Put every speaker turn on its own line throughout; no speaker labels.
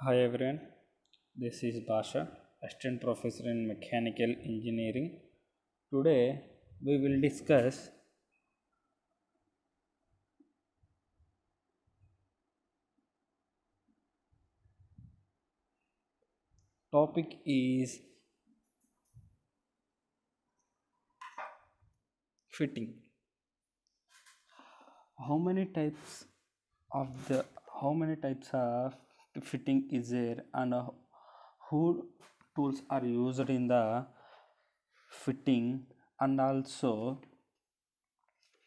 Hi everyone, this is Basha, Assistant Professor in Mechanical Engineering. Today we will discuss topic is fitting. How many types of the how many types of fitting is there and who tools are used in the fitting, and also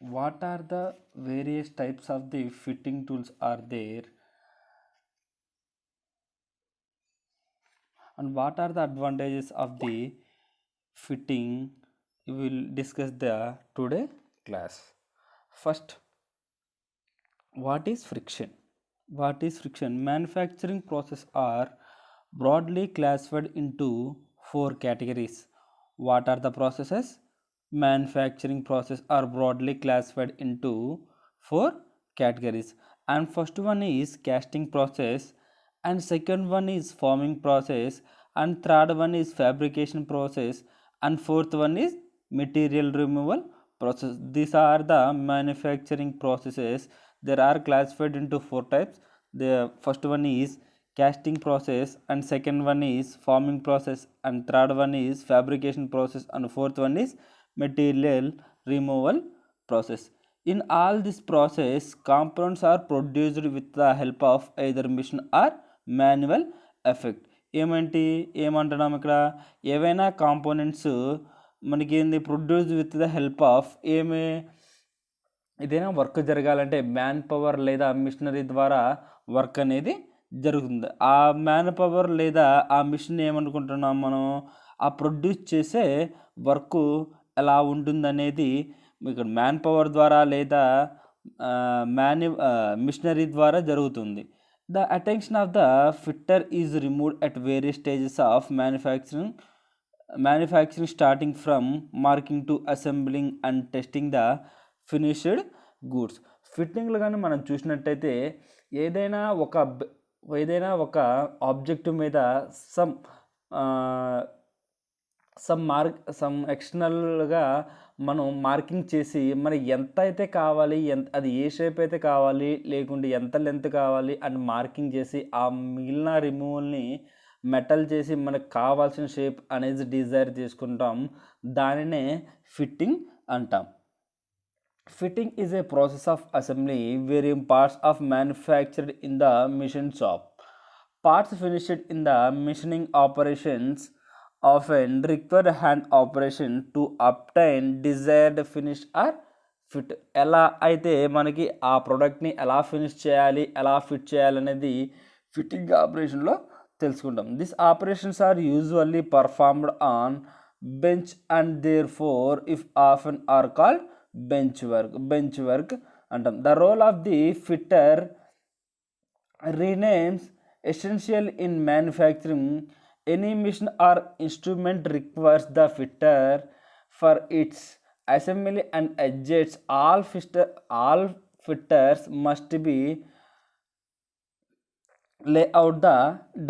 what are the various types of the fitting tools are there, and what are the advantages of the fitting. We will discuss the today class. First, what is friction? Manufacturing process are broadly classified into four categories. What are the processes? Manufacturing process are broadly classified into four categories, and first one is casting process, and second one is forming process, and third one is fabrication process, and fourth one is material removal process. These are the manufacturing processes. There are classified into four types. The first one is casting process, and second one is forming process, and third one is fabrication process, and fourth one is material removal process. In all this process, components are produced with the help of either machine or manual effect. ఏమంటున్నాం ఇక్కడ? ఏవైనా components మనకి ఏంది produce with the help of ఏదైనా work జరగాలంటే man power లేదా machinery ద్వారా work అనేది జరుగుతుంది. ఆ మ్యాన్ పవర్ లేదా ఆ మిషన్ ఏమనుకుంటున్నాం మనం, ఆ ప్రొడ్యూస్ చేసే వర్క్ ఎలా ఉంటుందనేది ఇక్కడ మ్యాన్ పవర్ ద్వారా లేదా మిషనరీ ద్వారా జరుగుతుంది. The attention of the fitter is removed at various stages of manufacturing starting from marking to assembling and testing the finished goods. ఫిట్టింగ్లు కానీ మనం చూసినట్టయితే ఏదైనా ఒక ఆబ్జెక్ట్ మీద సమ్ ఎక్స్టర్నల్గా మనం మార్కింగ్ చేసి మనకి ఎంత అయితే కావాలి, అది ఏ షేప్ అయితే కావాలి, లేకుంటే ఎంత లెంత్ కావాలి అని మార్కింగ్ చేసి ఆ మిగిలిన రిమూవల్ని మెటల్ చేసి మనకు కావాల్సిన షేప్ అనేది డిజైర్ చేసుకుంటాం. దానినే ఫిట్టింగ్ అంటాం. Fitting is a process of assembly wherein parts are manufactured in the machine shop. Parts finished in the machining operations often require hand operation to obtain desired finish or fit. ఎలా అయితే మనకి ఆ ప్రోడక్ట్ని ఎలా finish చేయాలి, ఎలా fit చేయాలి అనేది ఫిట్టింగ్ ఆపరేషన్లో తెలుసుకుంటాం. This operations are usually performed on bench and therefore if often are called bench work అంటాం. The role of the fitter renames essential in manufacturing. Any machine or instrument requires the fitter for its assembly and adjusts. All fitters must be lay out the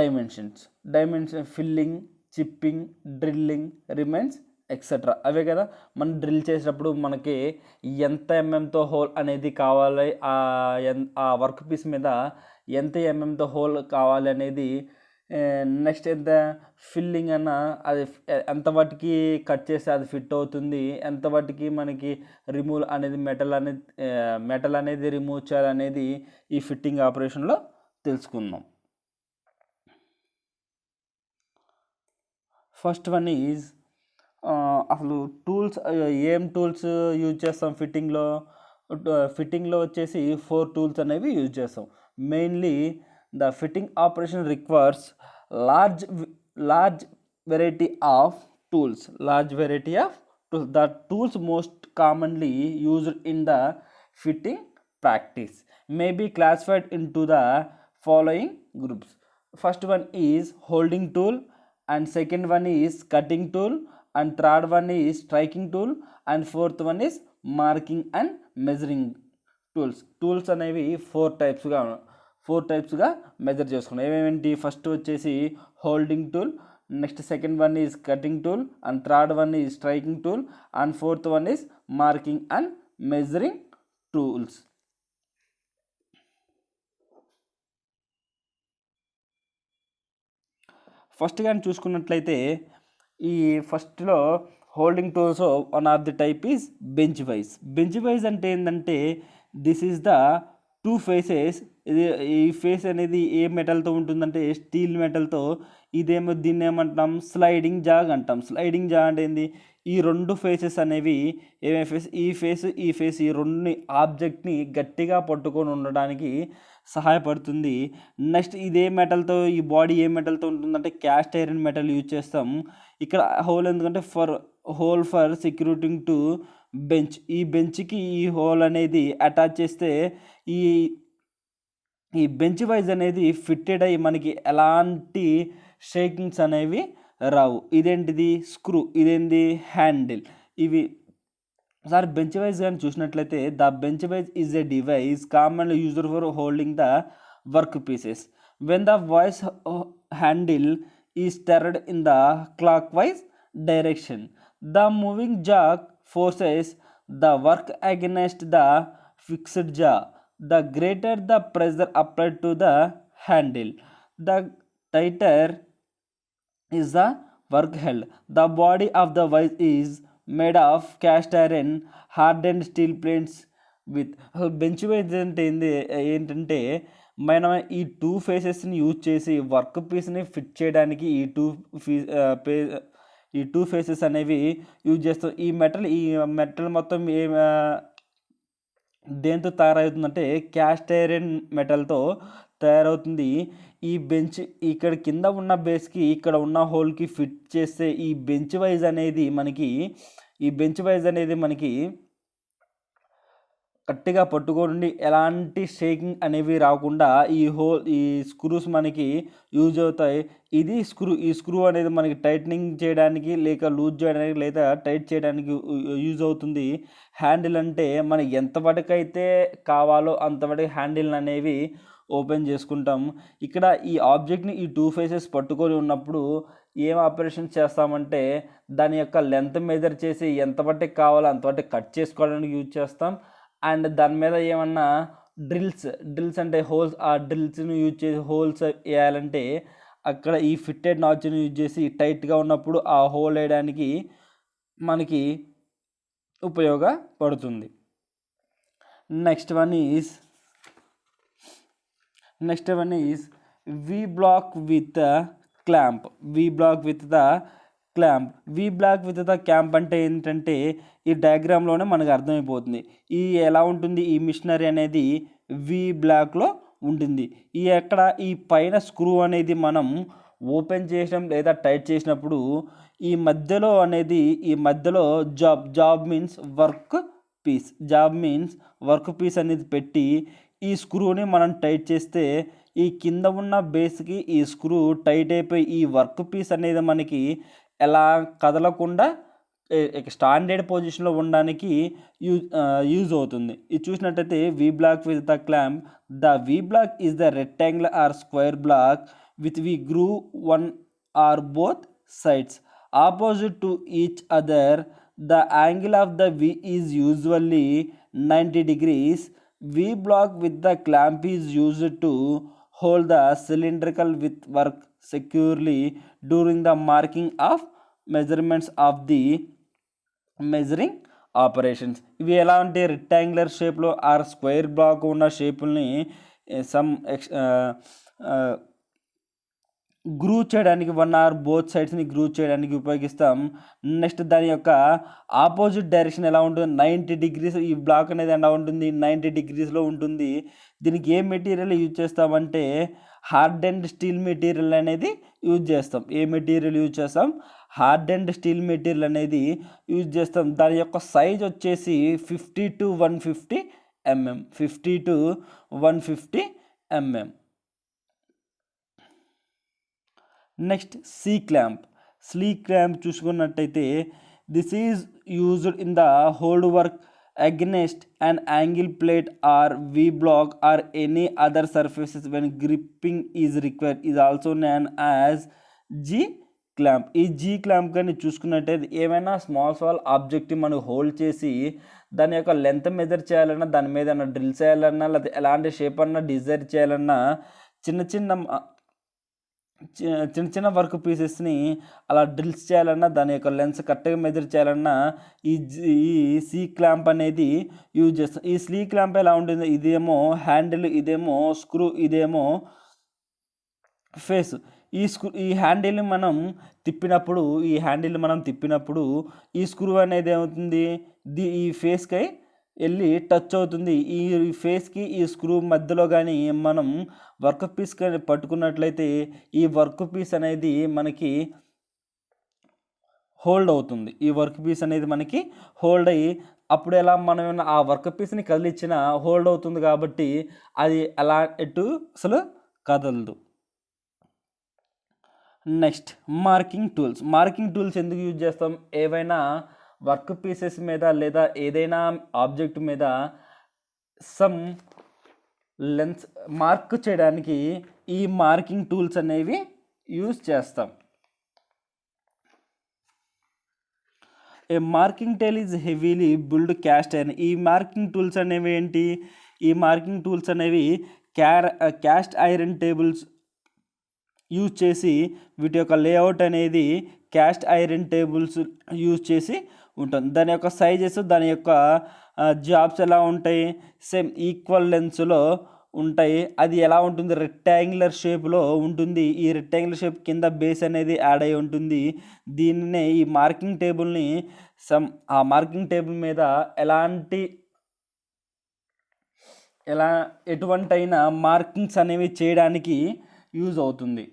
dimension filling, chipping, drilling, remains etcetera అవే కదా. మనం drill చేసేటప్పుడు మనకి ఎంత ఎంఎంతో whole అనేది కావాలి, ఆ work piece మీద ఎంత ఎంఎంతో హోల్ కావాలి అనేది, నెక్స్ట్ ఎంత ఫిల్లింగ్ అన్న అది ఎంత వాటికి కట్ చేస్తే అది ఫిట్ అవుతుంది, ఎంత వాటికి మనకి రిమూవ్ అనేది మెటల్ అనేది రిమూవ్ చేయాలనేది ఈ ఫిట్టింగ్ ఆపరేషన్లో తెలుసుకుందాం. ఫస్ట్ వన్ ఈజ్ అసలు టూల్స్, ఏం టూల్స్ యూజ్ చేస్తాం ఫిట్టింగ్లో వచ్చేసి 4 టూల్స్ అనేవి యూజ్ చేస్తాం. Mainly the fitting operation requires large variety of tools. The tools most commonly used in the fitting practice may be classified into the following groups. First one is holding tool, and second one is cutting tool, and third one is striking tool, and fourth one is marking and measuring tools. Tools అనేవి 4 టైప్స్గా 4 టైప్స్గా measure చేసుకున్నాం. ఏమేంటి? First వచ్చేసి holding tool, next second one is cutting tool, and third one is striking tool, and fourth one is marking and measuring tools. First కానీ చూసుకున్నట్లయితే ఈ ఫస్ట్లో holding tools one of the type is bench wise. Bench wise అంటే ఏంటంటే this is the 2 faces. ఇది ఈ face అనేది ఏ మెటల్తో ఉంటుందంటే స్టీల్ మెటల్తో. ఇదేమో దీన్ని ఏమంటాం? స్లైడింగ్ జాగ్ అంటాం. స్లైడింగ్ జాగ్ అంటే ఏంది? ఈ 2 ఫేసెస్ అనేవి ఏమేమి ఫేస్? ఈ ఫేస్ ఈ రెండుని ఆబ్జెక్ట్ని గట్టిగా పట్టుకొని ఉండడానికి సహాయపడుతుంది. నెక్స్ట్ ఇదే మెటల్తో, ఈ బాడీ ఏ మెటల్తో ఉంటుందంటే క్యాస్ట్ ఐరన్ మెటల్ యూజ్ చేస్తాం. ఇక్కడ హోల్ ఎందుకంటే హోల్ ఫర్ సెక్యూరిటింగ్ టు బెంచ్. ఈ బెంచ్కి ఈ హోల్ అనేది అటాచ్ చేస్తే ఈ బెంచ్ వైజ్ అనేది ఫిట్టెడ్ అయ్యి మనకి ఎలాంటి షేకింగ్స్ అనేవి రావు. ఇదేంటిది? స్క్రూ. ఇదేంటి? హ్యాండిల్. ఇవి సార్ బెంచ్ వైజ్ కానీ చూసినట్లయితే the bench wise is a device commonly used for holding the work pieces. When the voice handle is turned in the clock wise direction, the moving Jack forces the work against the fixed jaw. The greater the pressure applied to the handle, the tighter is the work held. The body of the vise is made of cast iron hardened steel plates with bench wise అంటే ఏంటంటే మనం ఈ 2 ఫేసెస్ని use చేసి work పీస్ని fit చేయడానికి ఈ 2 faces అనేవి use చేస్తాం. ఈ మెటల్ మొత్తం దేంతో తయారవుతుందంటే క్యాస్ట్ ఐరన్ మెటల్తో తయారవుతుంది. ఈ బెంచ్ ఇక్కడ కింద ఉన్న బేస్కి ఇక్కడ ఉన్న హోల్కి ఫిట్ చేస్తే ఈ బెంచ్ వైజ్ అనేది మనకి గట్టిగా పట్టుకోండి, ఎలాంటి షేకింగ్ అనేవి రాకుండా ఈ స్క్రూస్ మనకి యూజ్ అవుతాయి. ఈ స్క్రూ అనేది మనకి టైట్నింగ్ చేయడానికి లేక లూజ్ చేయడానికి లేదా టైట్ చేయడానికి యూజ్ అవుతుంది. హ్యాండిల్ అంటే మనకి ఎంతవరకైతే కావాలో అంతవరకు హ్యాండిల్ అనేవి ఓపెన్ చేసుకుంటాం. ఇక్కడ ఈ ఆబ్జెక్ట్ని ఈ 2 ఫేసెస్ పట్టుకొని ఉన్నప్పుడు ఏం ఆపరేషన్ చేస్తామంటే దాని యొక్క లెంత్ మెజర్ చేసి ఎంతవరకు కావాలో అంతవరకు కట్ చేసుకోవడానికి యూజ్ చేస్తాం. అండ్ దాని మీద ఏమన్నా డ్రిల్స్ అంటే హోల్స్, ఆ డ్రిల్స్ని యూజ్ చేసి హోల్స్ వేయాలంటే అక్కడ ఈ ఫిట్టెడ్ నాచ్ని యూజ్ చేసి టైట్గా ఉన్నప్పుడు ఆ హోల్ వేయడానికి మనకి ఉపయోగపడుతుంది. Next one is V block with clamp. V block with the clamp అంటే ఏంటంటే ఈ డయాగ్రామ్లోనే మనకు అర్థమైపోతుంది. ఎలా ఉంటుంది ఈ మిషనరీ అనేది వి బ్లాక్లో ఉంటుంది. ఈ పైన స్క్రూ అనేది మనం ఓపెన్ చేయడం లేదా టైట్ చేసినప్పుడు ఈ మధ్యలో జాబ్ మీన్స్ వర్క్ పీస్ అనేది పెట్టి ఈ స్క్రూని మనం టైట్ చేస్తే ఈ కింద ఉన్న బేస్కి ఈ స్క్రూ టైట్ అయిపోయి ఈ వర్క్ పీస్ అనేది మనకి ఎలా కదలకుండా స్టాండర్డ్ పొజిషన్లో ఉండడానికి యూజ్ అవుతుంది. ఇది చూసినట్టయితే V block with the clamp. The V block is the rectangular or square block with V groove one or both sides opposite to each other. The angle of the V is usually 90 degrees. V block with the clamp is used to hold the cylindrical with work securely during the marking of measurements of the measuring operations. ఇవి ఎలా అంటే rectangular షేప్లో are square black ఉన్న షేపుల్ని గ్రూ చేయడానికి one or both సైడ్స్ని గ్రూ చేయడానికి ఉపయోగిస్తాం. Next దాని యొక్క ఆపోజిట్ డైరెక్షన్ ఎలా ఉంటుంది? 90 degrees. ఈ బ్లాక్ అనేది ఎలా ఉంటుంది? 90 degreesలో ఉంటుంది. దీనికి ఏ మెటీరియల్ యూజ్ చేస్తామంటే హార్డెండ్ స్టీల్ మెటీరియల్ అనేది యూజ్ చేస్తాం. హార్డెండ్ స్టీల్ మెటీరియల్ అనేది యూజ్ చేస్తాం. దాని యొక్క సైజ్ వచ్చేసి 50 to 150 mm. Next C clamp చూసుకున్నట్టయితే this is used in the hold work against an angle plate or V block or any other surfaces when gripping is required is also known as G clamp. ఈ G clamp కానీ చూసుకున్నట్టయితే ఏమైనా small object మనం hold చేసి దాని యొక్క length measure చేయాలన్నా, దాని మీద ఏమైనా డ్రిల్ చేయాలన్నా, లేకపోతే ఎలాంటి షేప్ అన్నా డిజైన్ చేయాలన్నా, చిన్న చిన్న వర్క్ పీసెస్ని అలా డ్రిల్స్ చేయాలన్నా, దాని యొక్క లెన్స్ కరెక్ట్గా మెజర్ చేయాలన్నా ఈ సి క్లాంప్ అనేది యూజ్ చేస్తాం. ఈ స్లీ క్లాంప్ ఎలా ఉంటుంది, ఇదేమో హ్యాండిల్, ఇదేమో స్క్రూ, ఇదేమో ఫేస్. ఈ హ్యాండిల్ని మనం తిప్పినప్పుడు ఈ స్క్రూ అనేది ఏమవుతుంది, ఈ ఫేస్కి వెళ్ళి టచ్ అవుతుంది. ఈ ఫేస్కి ఈ స్క్రూ మధ్యలో కానీ మనం వర్క్ పీస్ కానీ పట్టుకున్నట్లయితే ఈ వర్క్ పీస్ అనేది మనకి హోల్డ్ అవుతుంది. ఈ వర్క్ పీస్ అనేది మనకి హోల్డ్ అయ్యి అప్పుడు ఎలా మనం ఆ వర్క్ పీస్ని కదిలిచ్చిన హోల్డ్ అవుతుంది కాబట్టి అది అలా ఎటు అసలు కదలదు. నెక్స్ట్ మార్కింగ్ టూల్స్ ఎందుకు యూజ్ చేస్తాం, ఏవైనా వర్క్ పీసెస్ మీద లేదా ఏదైనా ఆబ్జెక్ట్ మీద సమ్ లెన్స్ మార్క్ చేయడానికి ఈ మార్కింగ్ టూల్స్ అనేవి యూజ్ చేస్తాం. A marking table is heavily build cast iron. ఈ మార్కింగ్ టూల్స్ అనేవి ఏంటి, ఈ మార్కింగ్ టూల్స్ అనేవి క్యాస్ట్ ఐరన్ టేబుల్స్ యూజ్ చేసి వీటి యొక్క లేఅవుట్ అనేది క్యాస్ట్ ఐరన్ టేబుల్స్ యూజ్ చేసి ఉంటుంది. దాని యొక్క సైజెస్, దాని యొక్క జాబ్స్ ఎలా ఉంటాయి, సేమ్ ఈక్వల్ లెన్స్లో ఉంటాయి. అది ఎలా ఉంటుంది, రెక్టాంగులర్ షేప్లో ఉంటుంది. ఈ రెక్టాంగులర్ షేప్ కింద బేస్ అనేది యాడ్ అయి ఉంటుంది. దీన్నే ఈ మార్కింగ్ టేబుల్ని ఆ మార్కింగ్ టేబుల్ మీద ఎటువంటైనా మార్కింగ్స్ అనేవి చేయడానికి యూజ్ అవుతుంది.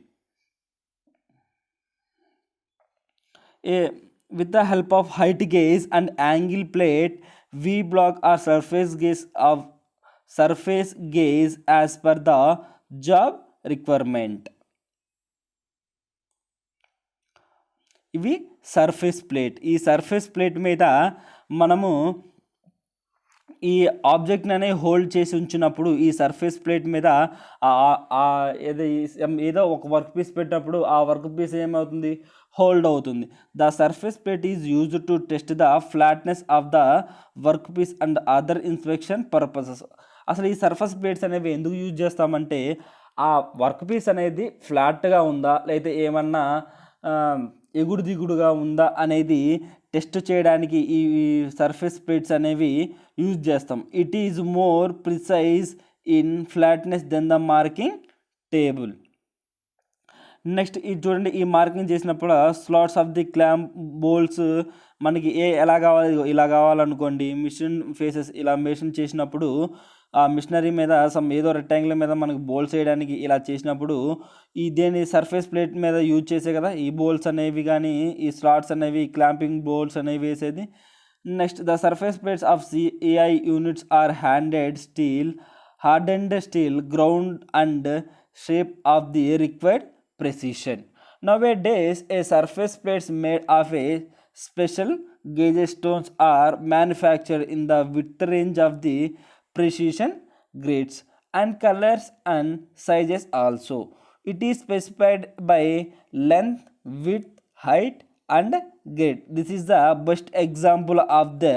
With the help of height gauge and angle plate, V block or surface gauge as per the job requirement. ఇవి సర్ఫేస్ ప్లేట్. ఈ సర్ఫేస్ ప్లేట్ మీద మనము ఈ ఆబ్జెక్ట్ని అనేది హోల్డ్ చేసి ఉంచినప్పుడు ఈ సర్ఫేస్ ప్లేట్ మీద ఏదో ఒక వర్క్ పీస్ పెట్టినప్పుడు ఆ వర్క్ పీస్ ఏమవుతుంది, హోల్డ్ అవుతుంది. The surface plate is used to test the flatness of the work piece and other inspection purposes. అసలు ఈ సర్ఫేస్ ప్లేట్స్ అనేవి ఎందుకు యూజ్ చేస్తామంటే ఆ వర్క్ పీస్ అనేది ఫ్లాట్గా ఉందా లేదా ఏమన్నా ఎగుడు దిగుడుగా ఉందా అనేది టెస్ట్ చేయడానికి ఈ సర్ఫేస్ ప్లేట్స్ అనేవి యూజ్ చేస్తాం. It is more precise in flatness than the marking table. Next ఇది చూడండి, ఈ మార్కింగ్ చేసినప్పుడు slots of the clamp bolts మనకి ఎలా కావాలి, ఇలా కావాలనుకోండి. మిషన్ ఫేసెస్ ఇలా మెషిన్ చేసినప్పుడు ఆ మిషనరీ మీద ఏదో రెక్టాంగిల్ మీద మనకు బోల్స్ వేయడానికి ఇలా చేసినప్పుడు దేని సర్ఫేస్ ప్లేట్ మీద యూజ్ చేసే కదా ఈ బోల్స్ అనేవి, కానీ ఈ స్లాట్స్ అనేవి క్లాంపింగ్ బోల్స్ అనేవి వేసేది. Next the surface plates of CI units are hardened steel ground and shape of the required precision. Nowadays, a surface plates made of a special gauge stones are manufactured in the width range of the precision grades and colors and sizes also. It is specified by length, width, height and grade. This is the best example of the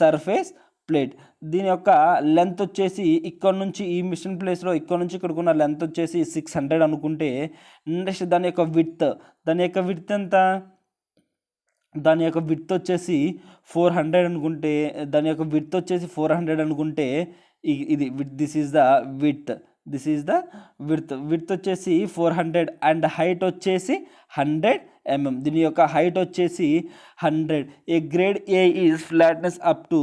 surface plate. దీని యొక్క length వచ్చేసి ఇక్కడ నుంచి ఈ machine ప్లేస్లో ఇక్కడ నుంచి ఇక్కడికి ఉన్న లెంత్ వచ్చేసి 600 అనుకుంటే, నెక్స్ట్ దాని యొక్క విడ్త్ ఎంత, దాని యొక్క విడ్త్ వచ్చేసి 400 అనుకుంటే, దాని యొక్క విడ్త్ వచ్చేసి 400 అనుకుంటే ఇది this is the width width వచ్చేసి 400 అండ్ హైట్ వచ్చేసి 100 mm. దీని యొక్క హైట్ వచ్చేసి 100. A grade A is flatness up to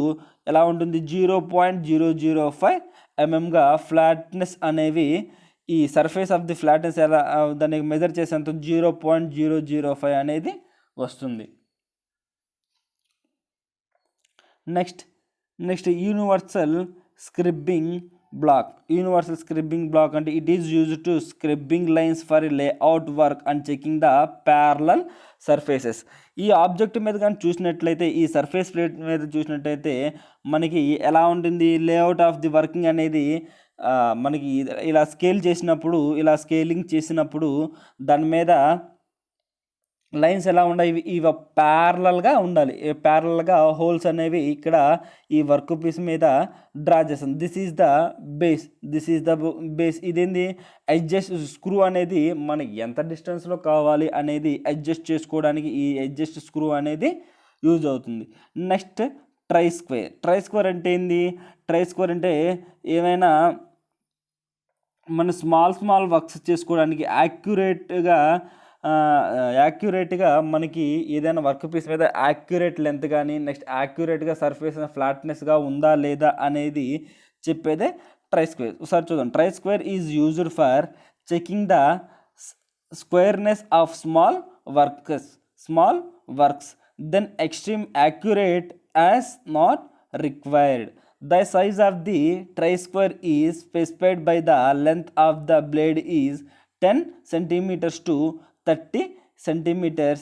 ఎలా ఉంటుంది 0.005 mm ఫ్లాట్నెస్ అనేవి ఈ సర్ఫేస్ ఆఫ్ ది ఫ్లాట్నెస్ ఎలా దానికి మెజర్ చేసేంత 0.005 అనేది వస్తుంది. Next universal scribing block. Universal scribing block అంటే it is used to scribing lines for layout work and checking the parallel surfaces. ఈ ఆబ్జెక్ట్ మీద కానీ చూసినట్లయితే, ఈ సర్ఫేస్ ప్లేట్ మీద చూసినట్లయితే మనకి ఎలా ఉంటుంది, లేఅవుట్ ఆఫ్ ది వర్కింగ్ అనేది మనకి ఇలా ఇలా స్కేలింగ్ చేసినప్పుడు దాని మీద లైన్స్ ఎలా ఉండాలి, ఇవి ప్యారలల్గా ఉండాలి. ప్యారలల్గా హోల్స్ అనేవి ఇక్కడ ఈ వర్క్ పీస్ మీద డ్రా చేస్తాం. This is the base. ఇదేంది, అడ్జస్ట్ స్క్రూ అనేది మనకి ఎంత డిస్టెన్స్లో కావాలి అనేది అడ్జస్ట్ చేసుకోవడానికి ఈ అడ్జస్ట్ స్క్రూ అనేది యూజ్ అవుతుంది. నెక్స్ట్ ట్రై స్క్వేర్ అంటే ఏంది, ట్రై స్క్వేర్ అంటే ఏమైనా మన స్మాల్ వర్క్స్ చేసుకోవడానికి యాక్యురేట్గా మనకి ఏదైనా వర్క్ పీస్ మీద యాక్యురేట్ లెంత్ కానీ నెక్స్ట్ యాక్యురేట్గా సర్ఫేస్ ఫ్లాట్నెస్గా ఉందా లేదా అనేది చెప్పేదే ట్రై స్క్వేర్. ఒకసారి చూద్దాం. Try square is used for checking the squareness of small works then extreme accurate as not required. The size of the tri-square is specified by the length of the blade is 10 centimeters to 30 centimeters.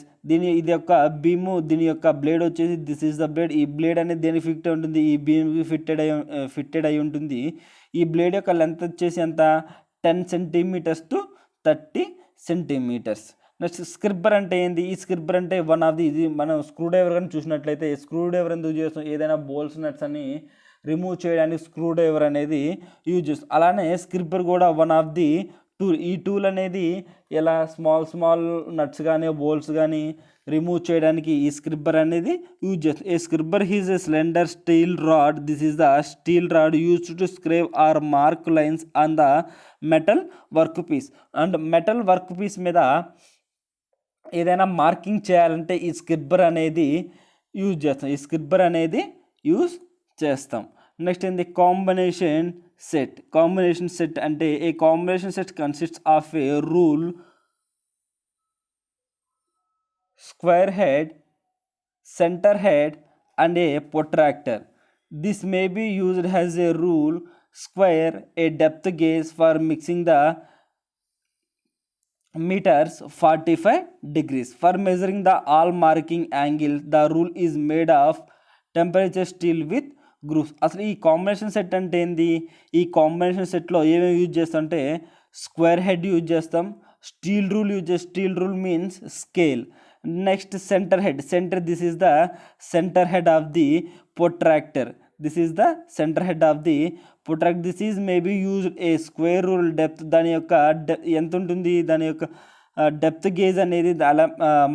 ఇది యొక్క beam, దీని యొక్క blade వచ్చేసి this is the blade. ఈ blade అనేది దేనికి fit ఉంటుంది, ఈ బీమ్కి ఫిట్టెడ్ అయి ఉంటుంది. ఈ బ్లేడ్ యొక్క లెంత్ వచ్చేసి ఎంత, 10 centimeters to 30 centimeters. నెక్స్ట్ స్క్రిబ్బర్ అంటే ఏంది, ఈ స్క్రిబ్బర్ అంటే ఇది మనం స్క్రూ డ్రైవర్ కానీ చూసినట్లయితే, స్క్రూ డ్రైవర్ ఎందుకు చేస్తాం, ఏదైనా బోల్స్ నట్స్ అని రిమూవ్ చేయడానికి స్క్రూ డ్రైవర్ అనేది యూజ్ చేస్తాం. అలానే స్క్రిబ్బర్ కూడా టూల్. ఈ టూల్ అనేది ఇలా స్మాల్ నట్స్ కానీ బోల్స్ కానీ రిమూవ్ చేయడానికి ఈ స్క్రిబ్బర్ అనేది యూజ్ చేస్తాం. A scriber is a slender steel rod. This is the steel rod used to scribe or mark lines on the metal work piece. And metal work piece మీద ఏదైనా marking చేయాలంటే ఈ స్క్రిబ్బర్ అనేది యూజ్ చేస్తాం. నెక్స్ట్ ఏంది, combination set అంటే a combination set consists of a rule, square head, centre head and a protractor. This may be used as a rule, square, a depth gauge for mixing the meters 45 degrees. For measuring the all marking angle, the rule is made of temperature steel with grooves. అసలు ఈ combination set అంటే ఏంది, ఈ combination సెట్లో ఏమేమి use చేస్తాం అంటే square head use చేస్తాం, steel rule means scale. Next centre head, this is the centre head of the protractor. This is maybe used a square rule depth. దాని యొక్క ఎంత ఉంటుంది, దాని యొక్క డెప్త్ గేజ్ అనేది అలా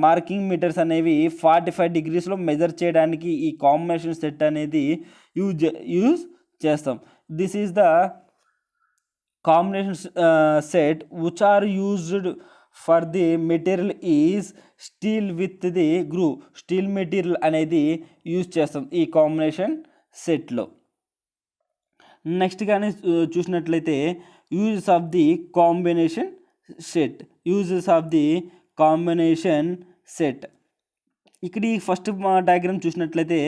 మార్కింగ్ మీటర్స్ అనేవి 45 degreesలో మెజర్ చేయడానికి ఈ కాంబినేషన్ సెట్ అనేది యూజ్ చేస్తాం. This is the combination set which are used for the material is steel with the groove. Steel material అనేది యూజ్ చేస్తాం ఈ కాంబినేషన్ సెట్లో. నెక్స్ట్ కానీ చూసినట్లయితే uses of the combination set. ఇక్కడ ఈ ఫస్ట్ డయాగ్రామ్ చూసినట్లయితే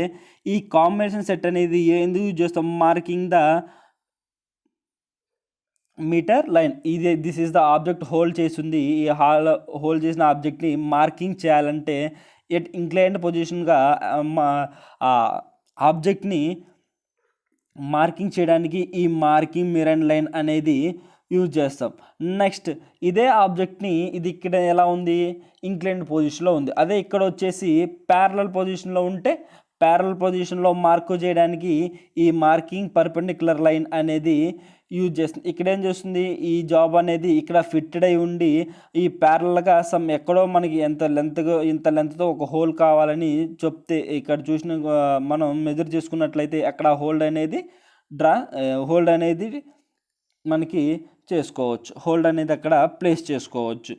ఈ కాంబినేషన్ సెట్ అనేది ఎందుకు యూజ్ చేస్తాం, marking the meter line. This is the object hold చేసింది. ఈ హోల్డ్ చేసిన ఆబ్జెక్ట్ని మార్కింగ్ చేయాలంటే ఎట్ ఇంక్లైన్డ్ పొజిషన్గా ఆబ్జెక్ట్ని మార్కింగ్ చేయడానికి ఈ మార్కింగ్ మిరర్ లైన్ అనేది యూజ్ చేస్తాం. నెక్స్ట్ ఇదే ఆబ్జెక్ట్ని ఇది ఇక్కడ ఎలా ఉంది, ఇంక్లైన్డ్ పొజిషన్లో ఉంది. అదే ఇక్కడ వచ్చేసి ప్యారలల్ పొజిషన్లో ఉంటే ప్యారలల్ పొజిషన్లో మార్క్ చేయడానికి ఈ మార్కింగ్ పర్పెండిక్యులర్ లైన్ అనేది యూజ్ చేస్తుంది. ఇక్కడ ఏం చేస్తుంది, ఈ జాబ్ అనేది ఇక్కడ ఫిట్టెడ్ అయి ఉండి ఈ ప్యారలల్గా ఎక్కడో మనకి ఇంత లెంత్తో ఒక హోల్ కావాలని చెప్తే ఇక్కడ చూసిన మనం మెజర్ చేసుకున్నట్లయితే అక్కడ హోల్డ్ అనేది మనకి చేసుకోవచ్చు, హోల్డ్ అనేది అక్కడ ప్లేస్ చేసుకోవచ్చు.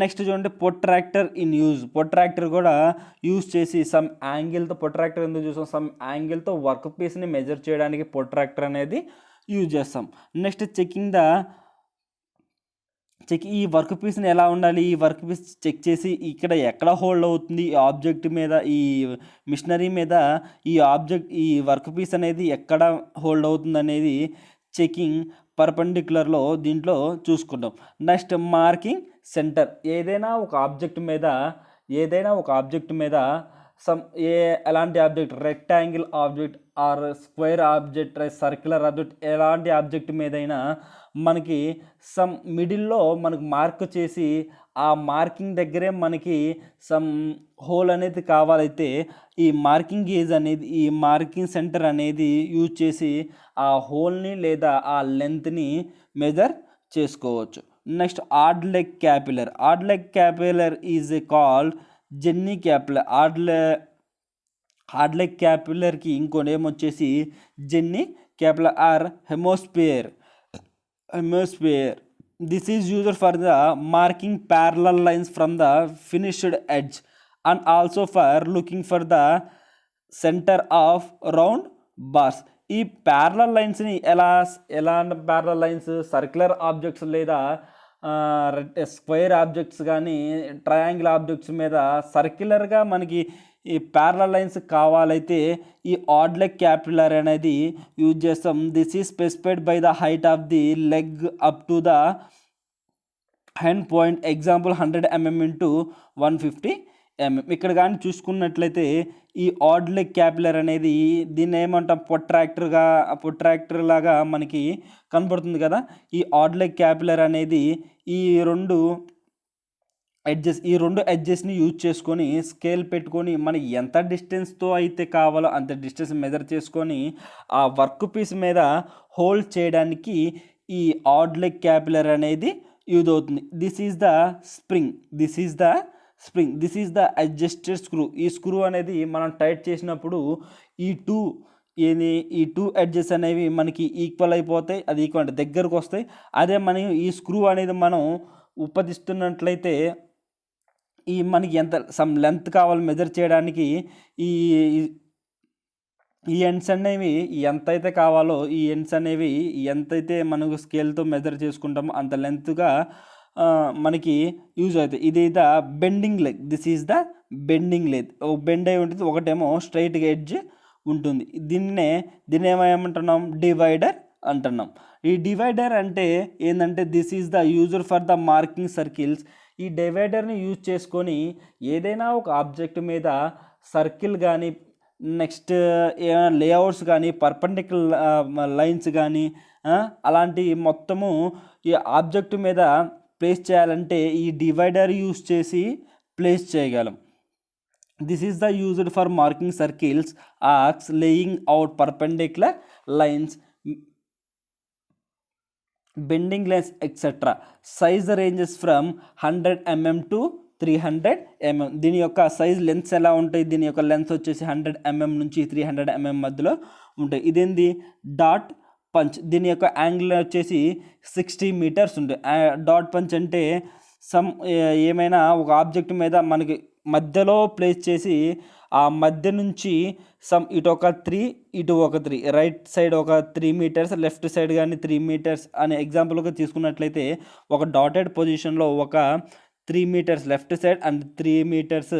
నెక్స్ట్ చూడండి, ప్రొట్రాక్టర్ ఇన్ యూజ్. ప్రొట్రాక్టర్ కూడా యూజ్ చేసి సమ్ యాంగిల్తో, ప్రొట్రాక్టర్ ఎందుకు చూస్తాం, సమ్ యాంగిల్తో వర్క్ పీస్ని మెజర్ చేయడానికి ప్రొట్రాక్టర్ అనేది యూజ్ చేస్తాం. నెక్స్ట్ ఈ వర్క్ పీస్ని ఎలా ఉండాలి, ఈ వర్క్ పీస్ చెక్ చేసి ఇక్కడ ఎక్కడ హోల్డ్ అవుతుంది, ఈ ఆబ్జెక్ట్ మీద, ఈ మిషనరీ మీద ఈ వర్క్ పీస్ అనేది ఎక్కడ హోల్డ్ అవుతుంది అనేది చెకింగ్, పర్పెండిక్యులర్లో దీంట్లో చూసుకుంటాం. Next marking centre. ఏదైనా ఒక ఆబ్జెక్ట్ మీద సమ్ ఎలాంటి object, rectangle object or square object, circular object, ఎలాంటి ఆబ్జెక్ట్ మీదైనా మనకి సమ్ మిడిల్లో మనకు మార్క్ చేసి ఆ మార్కింగ్ దగ్గరే మనకి సమ్ హోల్ అనేది కావాలైతే ఈ మార్కింగ్ సెంటర్ అనేది యూజ్ చేసి ఆ హోల్ని లేదా ఆ లెంత్ని మెజర్ చేసుకోవచ్చు. Next odd leg calliper is called jenny calliper. Odd leg క్యాపిలర్కి ఇంకో నేమ్ వచ్చేసి jenny calliper or hemisphere. This is used for the marking parallel lines from the finished edge and also for looking for the center of round bars. ఈ parallel లైన్స్ని ఎలా parallel lines circular objects లేదా square objects కానీ triangle objects మీద సర్క్యులర్గా మనకి ఈ parallel lines కావాలైతే ఈ add leg క్యాపిలర్ అనేది use చేస్తాం. This is specified by the height of the leg up to the hand point. Example 100 mm into 150 mm. ఇక్కడ కానీ చూసుకున్నట్లయితే ఈ ఆడ్ లెగ్ క్యాపిలర్ అనేది దీన్ని ఏమంటాం, ప్రొట్రాక్టర్ లాగా మనకి కనబడుతుంది కదా. ఈ ఆడ్ లెగ్ క్యాపిలర్ అనేది ఈ రెండు ఎడ్జెస్ని యూజ్ చేసుకొని స్కేల్ పెట్టుకొని మనకి ఎంత డిస్టెన్స్తో అయితే కావాలో అంత డిస్టెన్స్ మెజర్ చేసుకొని ఆ వర్క్ పీస్ మీద హోల్డ్ చేయడానికి ఈ ఆడ్ లెగ్ క్యాపిలర్ అనేది యూజ్ అవుతుంది. This is the adjusted screw. ఈ స్క్రూ అనేది మనం టైట్ చేసినప్పుడు ఈ టూ ఎడ్జెస్ అనేవి మనకి ఈక్వల్ అయిపోతాయి, అది ఈక్వల్ అంటే దగ్గరకు వస్తాయి. అదే మనం ఈ స్క్రూ అనేది మనం ఉపదిస్తున్నట్లయితే ఈ మనకి ఎంత సమ్ లెంత్ కావాలి మెజర్ చేయడానికి ఈ ఎండ్స్ అనేవి ఎంతైతే కావాలో ఈ ఎండ్స్ అనేవి ఎంతైతే మనకు స్కేల్తో మెజర్ చేసుకుంటామో అంత లెంత్గా మనకి యూజ్ అవుతాయి. ఇది the bending leg. This is the bending leg. Bend అయి ఉంటుంది, ఒకటేమో స్ట్రైట్గా ఎడ్జ్ ఉంటుంది. దీన్ని ఏమంటున్నాం, డివైడర్ అంటున్నాం. ఈ డివైడర్ అంటే ఏంటంటే this is the user for the marking circles. ఈ డివైడర్ని యూజ్ చేసుకొని ఏదైనా ఒక ఆబ్జెక్ట్ మీద సర్కిల్ కానీ నెక్స్ట్ ఏమైనా లేఅవుట్స్ కానీ పర్పెండిక్యులర్ లైన్స్ కానీ అలాంటి మొత్తము ఈ ఆబ్జెక్ట్ మీద ప్లేస్ చేయాలంటే ఈ డివైడర్ యూజ్ చేసి ప్లేస్ చేయగలం. This is the used for marking circles, arcs, laying out perpendicular lines, bending lines etcetera. Size ranges from 100 mm to 300 mm. దీని యొక్క సైజ్ లెన్స్ ఎలా ఉంటాయి, దీని యొక్క లెన్స్ వచ్చేసి 100 mm నుంచి 300 mm మధ్యలో ఉంటాయి. ఇదేంది డాట్ పంచ్. దీని యొక్క యాంగిల్ వచ్చేసి 60 meters ఉంటుంది. డాట్ పంచ్ అంటే ఏమైనా ఒక ఆబ్జెక్ట్ మీద మనకి మధ్యలో ప్లేస్ చేసి ఆ మధ్య నుంచి ఇటు ఒక 3 ఇటు ఒక 3, రైట్ సైడ్ ఒక 3 meters, లెఫ్ట్ సైడ్ కానీ 3 meters అనే ఎగ్జాంపుల్గా తీసుకున్నట్లయితే ఒక డాటెడ్ పొజిషన్లో ఒక 3 meters left side and 3 meters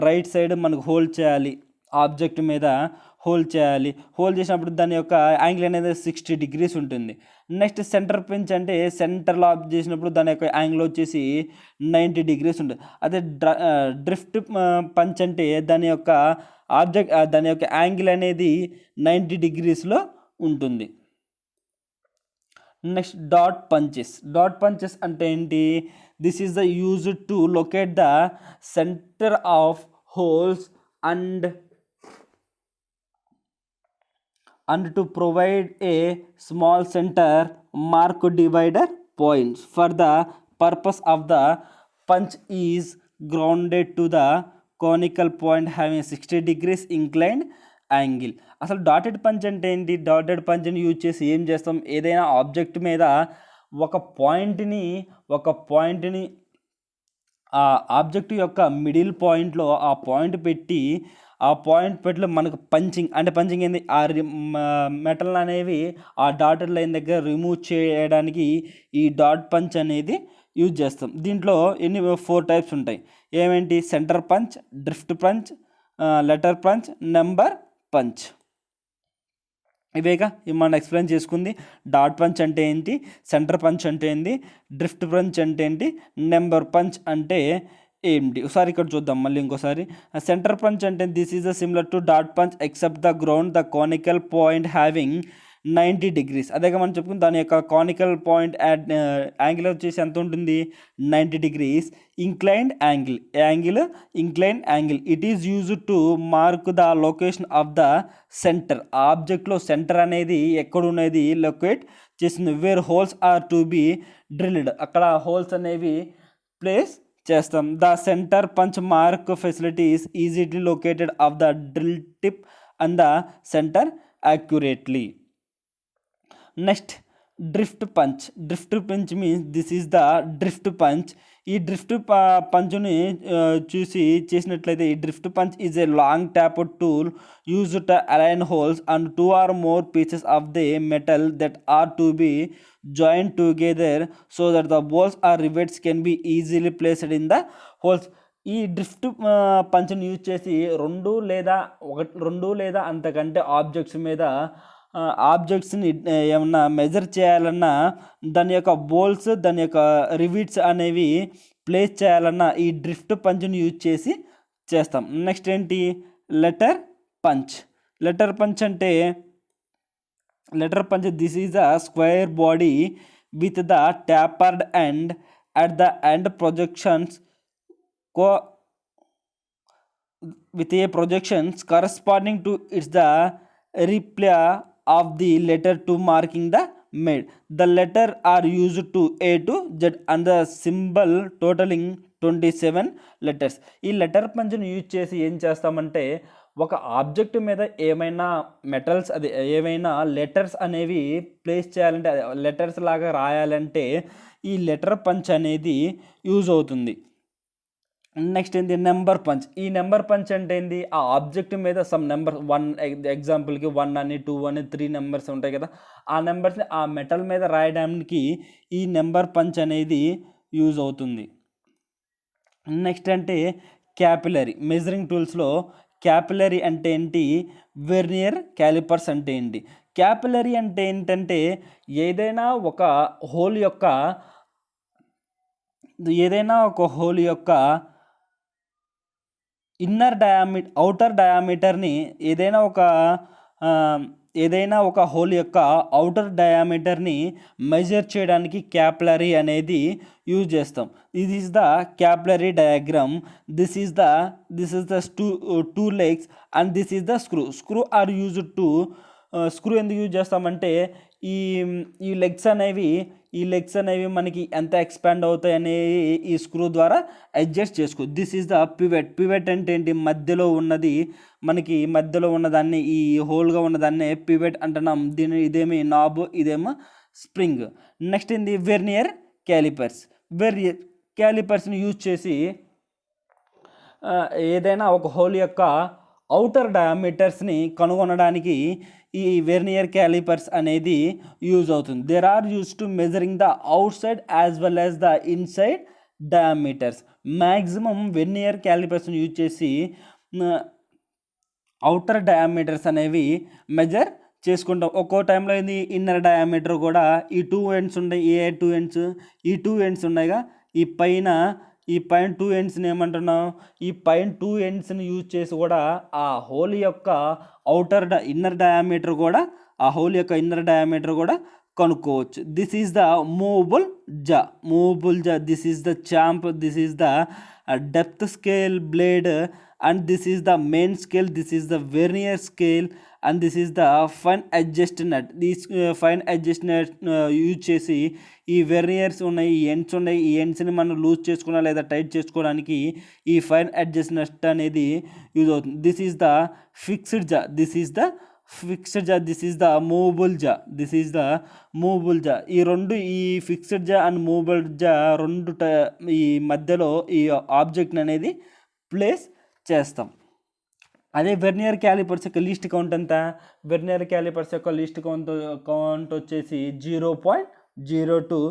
right side మనకు హోల్డ్ చేయాలి, ఆబ్జెక్ట్ మీద హోల్డ్ చేసినప్పుడు దాని యొక్క యాంగిల్ అనేది 60 degrees ఉంటుంది. నెక్స్ట్ సెంటర్ పంచ్ అంటే సెంటర్లో ఆబ్జెక్ట్ చేసినప్పుడు దాని యొక్క యాంగిల్ వచ్చేసి 90 degrees ఉంటుంది. అదే డ్రిఫ్ట్ పంచ్ అంటే దాని యొక్క యాంగిల్ అనేది 90 degreesలో ఉంటుంది. నెక్స్ట్ డాట్ పంచెస్ అంటే ఏంటి, this is the use to locate the centre of holes and to provide a small center mark divider points. For the purpose of the punch is grounded to the conical point having 60 degrees inclined angle. అసలు dotted punch అంటే ఏంటి, dotted పంచ్ని use చేసి ఏం చేస్తాం, ఏదైనా object మీద ఒక పాయింట్ని ఆ ఆబ్జెక్ట్ యొక్క మిడిల్ పాయింట్లో ఆ పాయింట్ పెట్టి మనకు పంచింగ్ ఏంది, ఆ మెటల్ అనేవి ఆ డాటెడ్ లైన్ దగ్గర రిమూవ్ చేయడానికి ఈ డాట్ పంచ్ అనేది యూజ్ చేస్తాం. దీంట్లో 4 types ఉంటాయి. ఏమేంటి, centre punch, drift punch, letter punch, number punch. ఇవేగా ఇవి మనం ఎక్స్ప్లెయిన్ చేసుకుంది. డాట్ పంచ్ అంటే ఏంటి, సెంటర్ పంచ్ అంటే ఏంటి, డ్రిఫ్ట్ పంచ్ అంటే ఏంటి, నెంబర్ పంచ్ అంటే ఏంటి. ఒకసారి ఇక్కడ చూద్దాం మళ్ళీ ఇంకోసారి. సెంటర్ పంచ్ అంటే this is similar to dot punch except the ground the conical point having 90 degrees. అదేగా మనం చెప్పుకుని దాని యొక్క కానికల్ పాయింట్ యాంగిల్ వచ్చేసి ఎంత ఉంటుంది, 90 degrees. Inclined angle it is used to mark the location of the centre. ఆబ్జెక్ట్లో సెంటర్ అనేది ఎక్కడ ఉన్నది లొకేట్ చేస్తుంది. Where holes are to be drilled, అక్కడ హోల్స్ అనేవి ప్లేస్ చేస్తాం. The centre punch mark facilities easily located of the drill tip and the centre accurately. Next drift punch means this is the drift punch. ఈ drift పంచ్ని చూసి చేసినట్లయితే ఈ drift punch is a long tapped tool use to align holes and 2 or more pieces of the metal that are to be joined together so that the balls or rivets can be easily placed in the holes. ఈ drift పంచ్ని use చేసి రెండు లేదా అంతకంటే ఆబ్జెక్ట్స్ని ఏమన్నా measure చేయాలన్నా, దాని యొక్క బోల్స్, దాని యొక్క రివిట్స్ అనేవి ప్లేస్ చేయాలన్నా ఈ డ్రిఫ్ట్ పంచ్ని యూజ్ చేసి చేస్తాం. నెక్స్ట్ ఏంటి, లెటర్ పంచ్ అంటే this is a square body with the tapered end at the end projections with a projections corresponding to its the reply of the letter to marking the made. The letter are used to A to Z and the symbol totaling 27 letters. ఈ letter పంచ్ని use చేసి ఏం చేస్తామంటే ఒక object మీద ఏమైనా metals ఏమైనా letters అనేవి place చేయాలంటే, లెటర్స్ లాగా రాయాలంటే ఈ లెటర్ పంచ్ అనేది యూజ్ అవుతుంది. నెక్స్ట్ ఏంటి, నెంబర్ పంచ్. ఈ నెంబర్ పంచ్ అంటే ఏంటి, ఆ ఆబ్జెక్ట్ మీద సమ్ నెంబర్ 1 ఎగ్జాంపుల్కి 1 అని 2 అని 3 నెంబర్స్ ఉంటాయి కదా, ఆ నెంబర్స్ని ఆ మెటల్ మీద రాయడానికి ఈ నెంబర్ పంచ్ అనేది యూజ్ అవుతుంది. నెక్స్ట్ అంటే క్యాపిలరీ. మెజరింగ్ టూల్స్లో క్యాపిలరీ అంటే ఏంటి, వెర్నియర్ క్యాలిపర్స్ అంటే ఏంటి. క్యాపిలరీ అంటే ఏంటంటే ఏదైనా ఒక హోల్ యొక్క అవుటర్ డయామీటర్ని ఏదైనా ఒక హోల్ యొక్క అవుటర్ డయామీటర్ని మెజర్ చేయడానికి క్యాపిలరీ అనేది యూజ్ చేస్తాం. This is the capillary diagram. This is the two legs and this is the screw are used to. Screw ఎందుకు యూజ్ చేస్తామంటే ఈ లెగ్స్ అనేవి మనకి ఎంత ఎక్స్పాండ్ అవుతాయి అనేవి ఈ స్క్రూ ద్వారా అడ్జస్ట్ చేసుకో. దిస్ ఈజ్ ద పివెట్ అంటే ఏంటి, మధ్యలో ఉన్నదాన్ని ఈ హోల్గా ఉన్నదాన్ని పివెట్ అంటున్నాం. ఇదేమి నాబ్, ఇదేమో స్ప్రింగ్. నెక్స్ట్ ఏంది, వెర్నియర్ క్యాలిపర్స్ని యూజ్ చేసి ఏదైనా ఒక హోల్ యొక్క అవుటర్ డయామీటర్స్ని కనుగొనడానికి ఈ వెర్నియర్ క్యాలిపర్స్ అనేది యూజ్ అవుతుంది. There are use to measuring the outside as well as the inside diameters. Maximum vernier క్యాలిపర్స్ని యూజ్ చేసి అవుటర్ డయామీటర్స్ అనేవి మెజర్ చేసుకుంటాం. ఒక్కో టైంలో ఇది ఇన్నర్ డయామీటర్ కూడా ఈ 2 ఎండ్స్ ఉన్నాయి, ఈ 2 ఎండ్స్ ఉన్నాయిగా, ఈ పైన 2 ఎండ్స్ని ఏమంటున్నాం, ఈ పైన 2 ఎండ్స్ని యూజ్ చేసి కూడా ఆ హోల్ యొక్క ఇన్నర్ డయామీటర్ కూడా కనుక్కోవచ్చు. This is the movable jaw. This is the champ. This is the depth scale blade and this is the main scale. This is the vernier scale and this is the fine adjust nut. Fine adjust nut use చేసి ఈ వెర్నియర్స్ ఉన్నాయి, ఈ ఎండ్స్ని మనం loose చేసుకున్నా లేదా tight చేసుకోవడానికి ఈ fine adjust నట్ అనేది యూజ్ అవుతుంది. దిస్ ఈజ్ ద ఫిక్స్డ్ జా. దిస్ ఈజ్ ద మూవబుల్ జా. ఈ ఫిక్స్డ్ జా అండ్ మూవబుల్ జా ఈ మధ్యలో ఈ ఆబ్జెక్ట్ అనేది ప్లేస్ చేస్తాం. అదే వెర్నియర్ క్యాలిపర్స్ యొక్క లీస్ట్ కౌంట్ ఎంత, వెర్నియర్ క్యాలిపర్స్ యొక్క లీస్ట్ కౌంట్ వచ్చేసి 0.02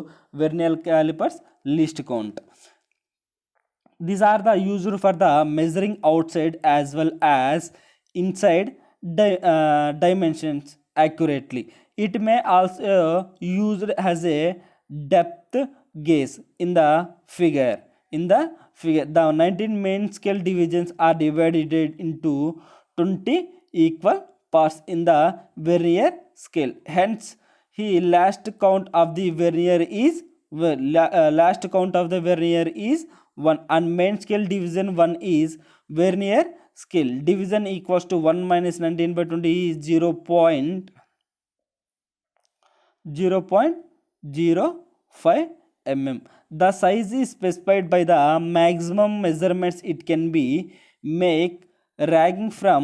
vernier calipers least count. These are the used for the measuring outside as well as inside dimensions accurately. It may also used as a depth gauge in the figure. The 19 main scale divisions are divided into 20 equal parts in the vernier scale. Hence, last count of the vernier is last count of the vernier is 1, and main scale division 1 is vernier scale division equals to 1 minus 19 by 20 is 0.05 mm. The size is specified by the maximum measurements it can be make, ranging from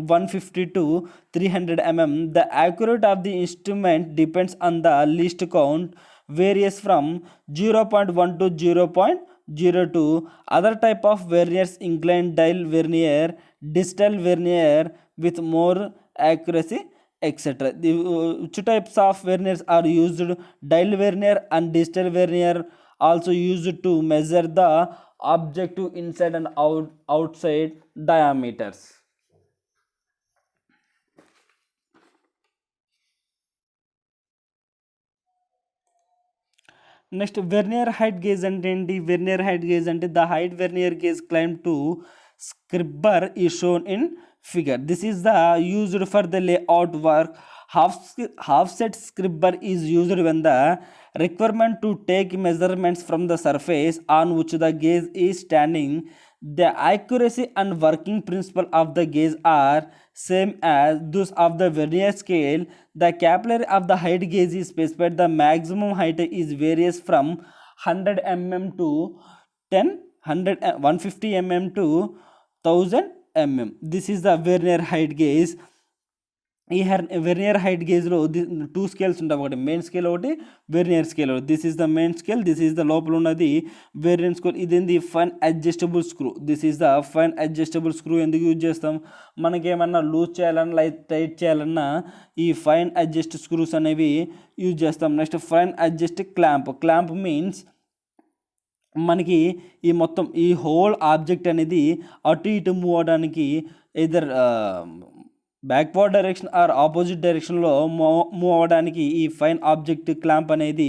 150 to 300 mm. The accuracy of the instrument depends on the least count, varies from 0.1 to 0.02. Other type of verniers include dial vernier, distal vernier with more accuracy, etc. The two types of verniers are used: dial vernier and distal vernier, also used to measure the objective inside and outside diameters. Next, vernier height gauge అంటే ఏంటి? Vernier height gauge అంటే the height vernier gauge climb to scribber is shown in figure. This is the used for the layout work. Offset scribber is used when the requirement to take measurements from the surface on which the gauge is standing. The accuracy and working principle of the gauge are same as those of the vernier scale. The capillary of the height gauge is specified. The maximum height is varies from 100 mm to 150 mm to 1000 mm. This is the vernier height gauge. ఈ vernier height గేజ్లో two scales ఉంటాయి, ఒకటి main scale, ఒకటి vernier scale. This is the main scale, this is the లోపల ఉన్నది vernier scale. ఇదేంది fine adjustable screw. This is the fine adjustable screw. ఎందుకు use చేస్తాం? మనకేమన్నా లూజ్ చేయాలన్నా లైక్ టైట్ చేయాలన్నా ఈ ఫైన్ అడ్జస్ట్ స్క్రూస్ అనేవి యూజ్ చేస్తాం. Next fine adjust clamp. Clamp means మనకి ఈ మొత్తం ఈ హోల్ ఆబ్జెక్ట్ అనేది అటు ఇటు మూవ్ అవడానికి either backward direction or opposite డైరెక్షన్లో మూవ్ అవ్వడానికి ఈ ఫైన్ ఆబ్జెక్ట్ క్లాంప్ అనేది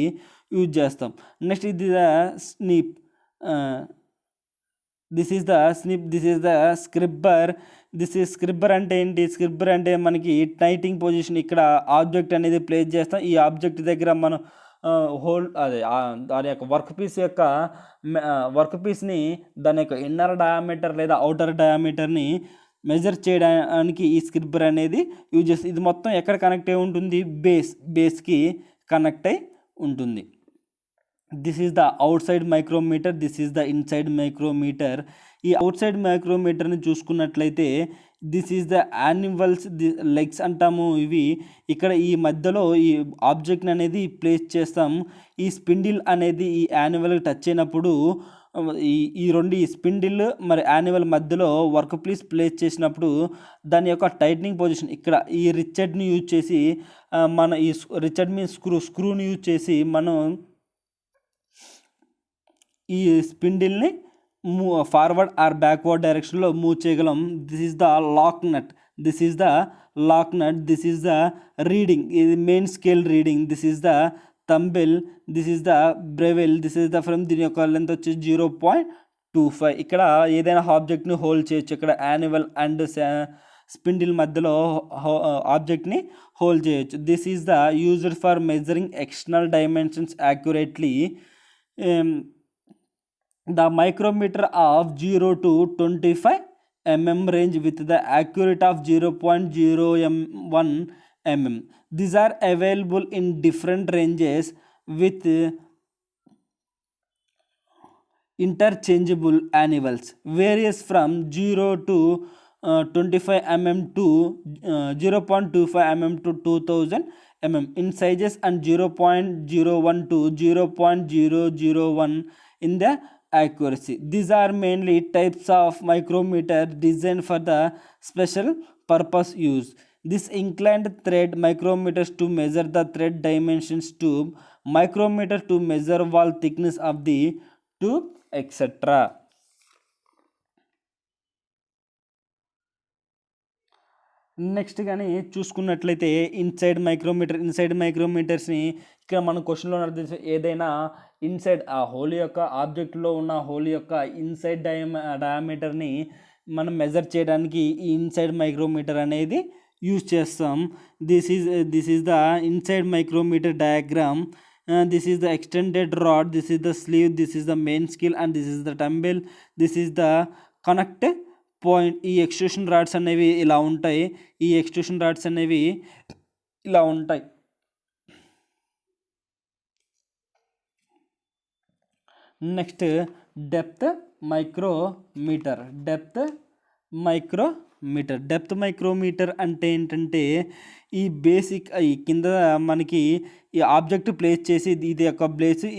యూజ్ చేస్తాం. నెక్స్ట్ ఇది the snip. This is the snip. This is the scriber. This is scriber అంటే ఏంటి? స్క్రిబ్బర్ అంటే మనకి టైటింగ్ పొజిషన్, ఇక్కడ ఆబ్జెక్ట్ అనేది ప్లేస్ చేస్తాం. ఈ ఆబ్జెక్ట్ దగ్గర మనం దాని యొక్క వర్క్ పీస్ని దాని యొక్క ఇన్నర్ డయామీటర్ లేదా అవుటర్ డయామీటర్ని మెజర్ చేయడానికి ఈ స్క్రిబ్బర్ అనేది యూజ్ చేస్తుంది. ఇది మొత్తం ఎక్కడ కనెక్ట్ అయి ఉంటుంది? బేస్కి కనెక్ట్ అయి ఉంటుంది. This is the outside micrometer, this is the inside micrometer. ఈ అవుట్ సైడ్ మైక్రోమీటర్ని చూసుకున్నట్లయితే this is the animals legs అంటాము. ఇవి ఇక్కడ ఈ మధ్యలో ఈ ఆబ్జెక్ట్ అనేది ప్లేస్ చేస్తాం. ఈ స్పిండిల్ అనేది ఈ యానిమల్కి టచ్ అయినప్పుడు ఈ స్పిండిల్ మరి యానిమల్ మధ్యలో వర్క్ పీస్ ప్లేస్ చేసినప్పుడు దాని యొక్క టైట్నింగ్ పొజిషన్ ఇక్కడ ఈ రిచర్డ్ని యూజ్ చేసి మన ఈ రిచర్డ్ మీన్స్ స్క్రూని యూజ్ చేసి మనం ఈ స్పిండిల్ని ఫార్వర్డ్ ఆర్ బ్యాక్వర్డ్ డైరెక్షన్లో మూవ్ చేయగలం. This is the lock nut. This is the lock nut. This is the reading. ఇది main scale reading. This is the thimble. This is the barrel. This is the frame. దీని యొక్క length వచ్చి 0.25. ఇక్కడ ఏదైనా ఆబ్జెక్ట్ని hold చేయొచ్చు. ఇక్కడ animal and spindle మధ్యలో ఆబ్జెక్ట్ని hold చేయొచ్చు. This is the used for measuring external dimensions accurately. The micrometer of 0 to 25 mm range with the accuracy of 0.01 mm. These are available in different ranges with interchangeable annuals. Varies from 0 to 25 mm to 0.25 mm to 2000 mm in sizes and 0.01 to 0.001 in the accuracy. These are mainly types of micrometer designed for the special purpose use. This inclined thread micrometers to measure the thread dimensions, tube micrometer to measure wall thickness of the tube, etc. Next కానీ చూసుకున్నట్లయితే inside మైక్రోమీటర్స్ని ఇక్కడ మన క్వశ్చన్లో తెలిసి ఏదైనా inside ఆ whole యొక్క ఆబ్జెక్ట్లో ఉన్న హోల్ యొక్క ఇన్సైడ్ డయామీటర్ని మనం మెజర్ చేయడానికి ఈ ఇన్సైడ్ మైక్రోమీటర్ అనేది యూజ్ చేస్తాం. This is the inside micrometer diagram. This is the extended rod, this is the sleeve, this is the main scale, and this is the dumbbell, this is the connect point. ఈ extrusion rods అనేవి ఇలా ఉంటాయి. ఈ extrusion rods అనేవి ఇలా ఉంటాయి. Next depth micrometer. Depth micrometer అంటే ఏంటంటే ఈ బేసిక్ ఈ కింద మనకి ఈ ఆబ్జెక్ట్ ప్లేస్ చేసి ఇది యొక్క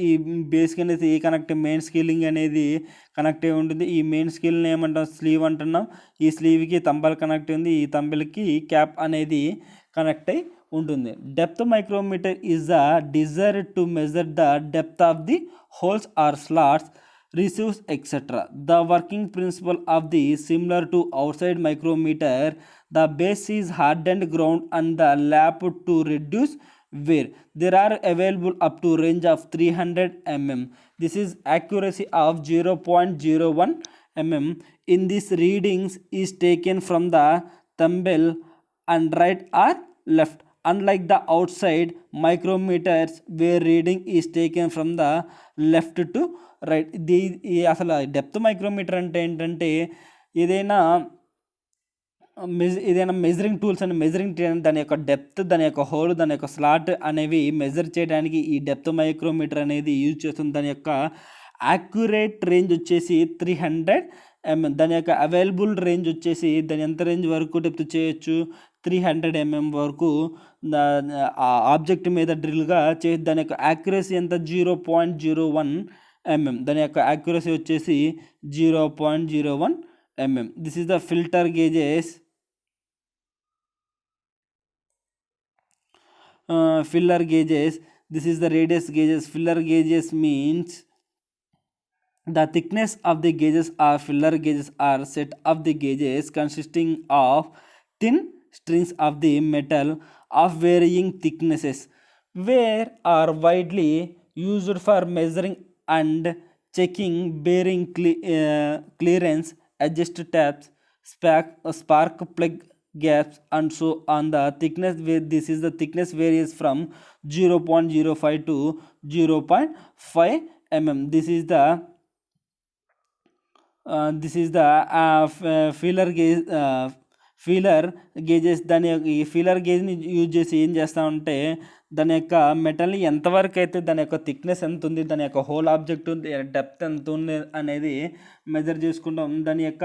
ఈ బేస్కి అనేది కనెక్ట్ మెయిన్ స్కేలింగ్ అనేది కనెక్ట్ అయి ఉంటుంది. ఈ మెయిన్ స్కేల్ని ఏమంటాం, స్లీవ్ అంటున్నాం. ఈ స్లీవ్కి తంబల్ కనెక్ట్ ఉంది, ఈ తంబల్కి క్యాప్ అనేది కనెక్ట్ అయి ఉంటుంది. Depth micrometer is the desire to measure the depth of the holes or slots, receives etc. The working principle of the similar to outside micrometer. The base is hardened ground and the lap to reduce wear. There are available up to range of 300 mm. This is accuracy of 0.01 mm. In this readings is taken from the thumb and right or left. Unlike the outside micrometers where reading is taken from the left to right. అసలు depth micrometer అంటే ఏంటంటే ఏదైనా measuring tools అని measuring దాని యొక్క depth, దాని యొక్క whole, దాని యొక్క స్లాట్ అనేవి మెజర్ చేయడానికి ఈ డెప్త్ మైక్రోమీటర్ అనేది యూజ్ చేస్తుంది. దాని యొక్క యాక్యురేట్ రేంజ్ వచ్చేసి 300 mm. దాని యొక్క అవైలబుల్ రేంజ్ వచ్చేసి దాని ఎంత రేంజ్ వరకు డెప్త్ చేయొచ్చు, 300 mm వరకు ఆ ఆబ్జెక్ట్ మీద డ్రిల్గా చేసి దాని యొక్క యాక్యురసీ ఎంత 0.01 mm. దాని యొక్క యాక్యురసీ వచ్చేసి 0.01 mm. This is the feeler gauges. Filler gauges. This is the radius gauges. Filler gauges means the thickness of the gauges or filler gauges are set of the gauges consisting of thin strings of the metal of varying thicknesses, where are widely used for measuring and checking bearing clearance, adjust tabs, spark plug gaps, and so on. The thickness varies from 0.05 to 0.5 mm. This is the ఫీలర్ gauges. దాని ఈ ఫీలర్ గేజ్ని use చేసి ఏం చేస్తామంటే దాని యొక్క మెటల్ని ఎంతవరకు అయితే దాని యొక్క థిక్నెస్ ఎంత ఉంది, దాని యొక్క హోల్ ఆబ్జెక్ట్ డెప్త్ ఎంత ఉంది అనేది మెజర్ చేసుకుంటాం. దాని యొక్క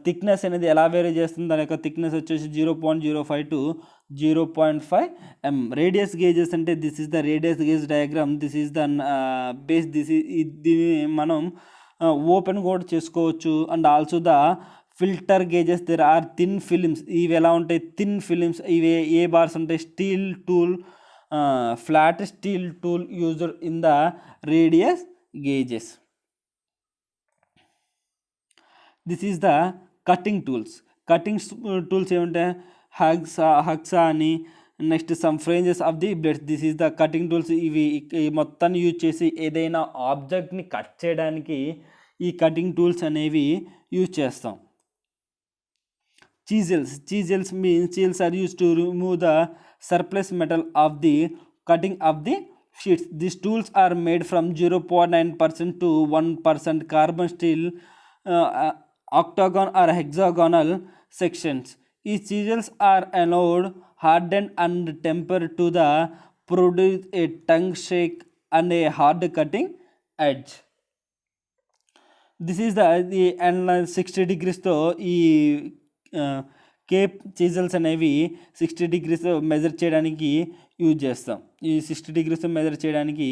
థిక్నెస్ అనేది ఎలా వేరీ చేస్తుంది, దాని యొక్క థిక్నెస్ వచ్చేసి 0.05 to 0.5 mm. రేడియస్ గేజెస్ అంటే this is the radius gauge diagram. This is the base. దీన్ని మనం ఓపెన్ కూడా చేసుకోవచ్చు. And also the feeler gauges there are thin films. ఇవి ఎలా ఉంటాయి, థిన్ ఫిలిమ్స్. ఇవి ఏ బార్స్ ఉంటాయి, steel tool, flat steel tool used in the radius gauges. This is the cutting tools. Tools ఏముంటాయి, హక్సా అని, next some ranges of the blades. This is the cutting tools. ఇవి మొత్తాన్ని use చేసి ఏదైనా ఆబ్జెక్ట్ని cut చేయడానికి ఈ cutting tools అనేవి use చేస్తాం. Chisels are used to remove the surplus metal of the cutting of the sheets. These tools are made from 0.9% to 1% carbon steel, octagon or hexagonal sections. Each chisels are anoded, hardened and tempered to the produce a tongue shake and a hard cutting edge. This is the and 60 degreesతో ఈ Cape చీజల్స్ అనేవి 60 degrees measure చేయడానికి use చేస్తాం. ఈ 60 degrees measure చేయడానికి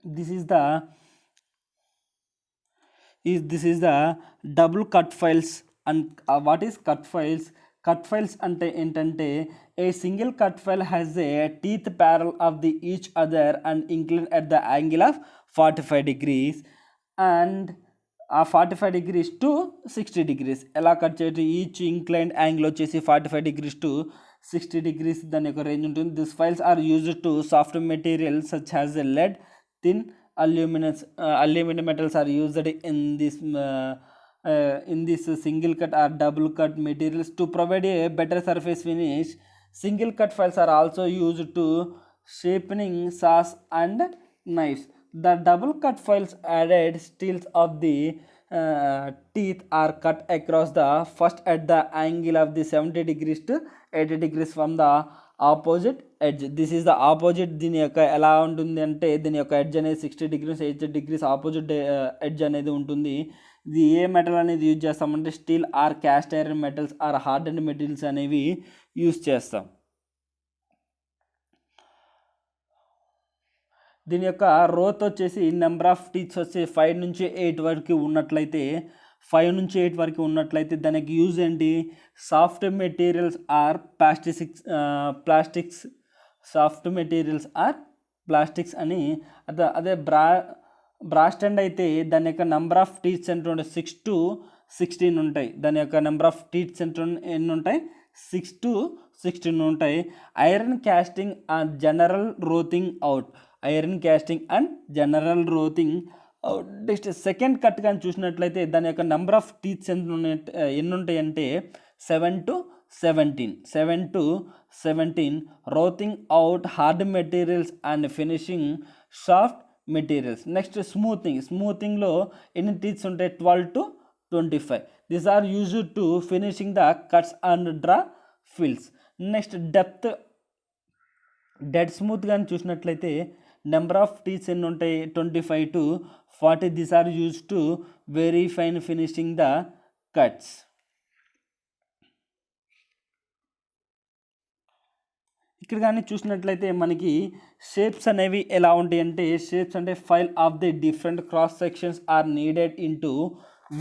this is the double cut files. And what is cut files? Cut files ante entante a single cut file has a teeth parallel of the each other and inclined at the angle of 45 degrees and 45 degrees to 60 degrees. ఎలా cut చేయొచ్చు? Each inclined angle వచ్చేసి 45 degrees to 60 degrees దాని యొక్క range ఉంటుంది. This files are used to soft material such as a lead, thin aluminum metals are used in this single cut or double cut materials to provide a better surface finish. Single cut files are also used to sharpening saws and knives. The double cut files added steels of the teeth are cut across the first at the angle of the 70 degrees to 80 degrees from the opposite edge. This is the opposite. దీని యొక్క ఎలా ఉంటుంది అంటే దీని యొక్క edge అనేది 60 degrees 80 degrees opposite edge అనేది ఉంటుంది. ఇది ఏ మెటల్ అనేది యూజ్ చేస్తామంటే steel or cast iron metals are hard and materials అనేవి యూజ్ చేస్తాం. దీని యొక్క రోత్ వచ్చేసి నెంబర్ ఆఫ్ టీత్స్ వచ్చి 5 నుంచి 8 వరకు ఉన్నట్లయితే 5 నుంచి 8 వరకు ఉన్నట్లయితే దానికి యూజ్ ఏంటి? Soft materials or plastics soft materials or plastics అని అదే బ్రాస్ట్ ఎండ్ అయితే దాని యొక్క నెంబర్ ఆఫ్ టీత్స్ ఎంత ఉంటాయి? 6 to 16 ఉంటాయి. దాని యొక్క నెంబర్ ఆఫ్ టీత్స్ ఎన్ని ఉంటాయి? 6 to 16 ఉంటాయి. Iron casting and general roughing out. Iron casting and general roughing next second cut కానీ చూసినట్లయితే దాని యొక్క నెంబర్ ఆఫ్ టీత్స్ ఎన్ని ఉంటాయి అంటే 7 to 17 roughing out hard materials and finishing soft materials. Next స్మూతింగ్లో ఎన్ని టీత్స్ ఉంటాయి? 12 to 25. These are used to finishing the cuts and draw files. Next dead smooth కానీ చూసినట్లయితే నెంబర్ ఆఫ్ టీత్స్ ఎన్ని ఉంటాయి? 25 to 40. These are use to very fine finishing the cuts. ఇక్కడ కానీ చూసినట్లయితే మనకి షేప్స్ అనేవి ఎలా ఉంటాయి అంటే షేప్స్ అంటే file of the different cross sections are needed in to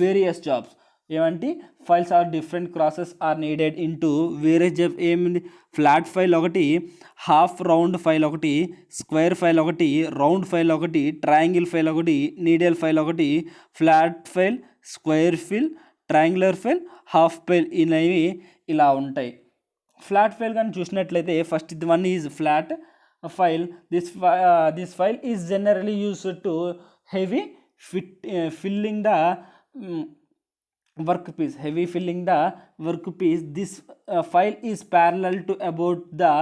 various jobs. ఏమంటే files are different crosses are needed in to various jobs. ఏమింది? ఫ్లాట్ ఫైల్ ఒకటి, హాఫ్ రౌండ్ ఫైల్ ఒకటి, స్క్వేర్ ఫైల్ ఒకటి, రౌండ్ ఫైల్ ఒకటి, triangle file ఒకటి, needle file ఒకటి, flat file, square file, triangular file, half file అనేవి ఇలా ఉంటాయి. ఫ్లాట్ ఫైల్ కానీ చూసినట్లయితే first one is flat file. This file is generally used to heavy filling the workpiece. This file is parallel to about the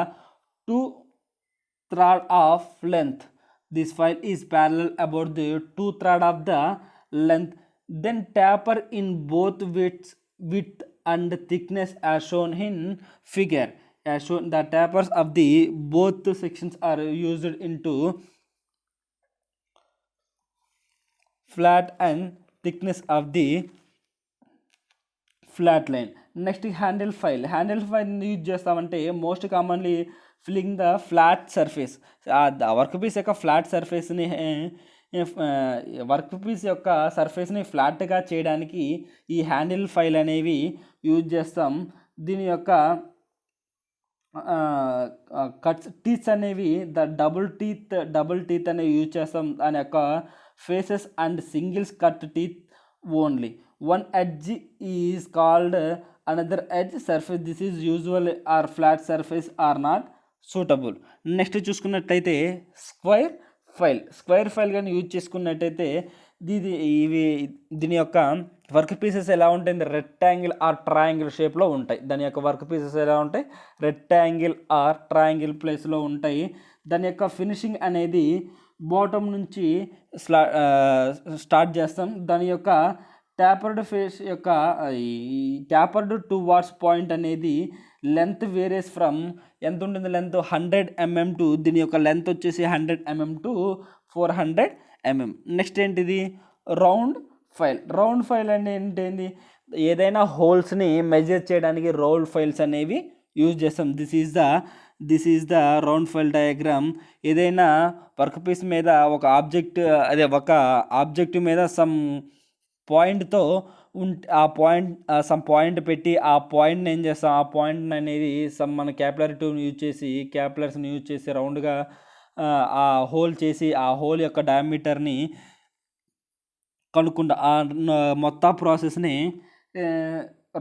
2/3 of length. This file is parallel about the 2/3 of the length. Then taper in both width and thickness as shown in figure. As shown, the tapers of the both sections are used into flat and thickness of the flat line. Next handle file use చేస్తామంటే most commonly filling the flat surface. Work piece యొక్క ఫ్లాట్ సర్ఫేస్ని ఫ్లాట్గా చేయడానికి ఈ handle file అనేవి use చేస్తాం. దీని యొక్క టీత్స్ అనేవి డబుల్ టీత్ అనేవి యూజ్ చేస్తాం. దాని యొక్క faces and singles cut teeth only. One edge is called another edge surface. This is usual or flat surface or not suitable. Next చూసుకున్నట్లయితే స్క్వేర్ ఫైల్ కానీ యూజ్ చేసుకున్నట్టయితే దీని యొక్క వర్క్ పీసెస్ ఎలా ఉంటాయి? రెక్టాంగిల్ ఆర్ ట్రయాంగిల్ షేప్లో ఉంటాయి. దాని యొక్క వర్క్ పీసెస్ ఎలా ఉంటాయి? రెక్టాంగిల్ ఆర్ ట్రయాంగిల్ ప్లేస్లో ఉంటాయి. దాని యొక్క ఫినిషింగ్ అనేది బాటమ్ నుంచి స్టార్ట్ చేస్తాం. దాని యొక్క ట్యాపర్డ్ ఫేస్ యొక్క ట్యాపర్డ్ టువార్డ్స్ పాయింట్ అనేది లెంత్ వేరియస్ ఫ్రమ్ ఎంత ఉంటుంది? లెంత్ 100 mm టు దీని యొక్క లెంత్ వచ్చేసి 100 mm టు 400 mm. నెక్స్ట్ ఏంటిది? రౌండ్ ఫైల్ అంటే ఏంటి? ఏదైనా హోల్స్ని మెజర్ చేయడానికి రౌండ్ ఫైల్స్ అనేవి యూజ్ చేస్తాం. This is the this is the round file diagram. ఏదైనా వర్క్ పీస్ మీద ఒక ఆబ్జెక్ట్ మీద సమ్ పాయింట్తో ఆ పాయింట్ సమ్ పాయింట్ పెట్టి ఆ పాయింట్ని ఏం చేస్తాం, ఆ పాయింట్ అనేది సమ్ మన క్యాపిలరీ టూల్ని క్యాపిలర్స్ని యూజ్ చేసి రౌండ్గా ఆ హోల్ చేసి ఆ హోల్ యొక్క డయామీటర్ని కనుక్కుంటా. మొత్తం ప్రాసెస్ని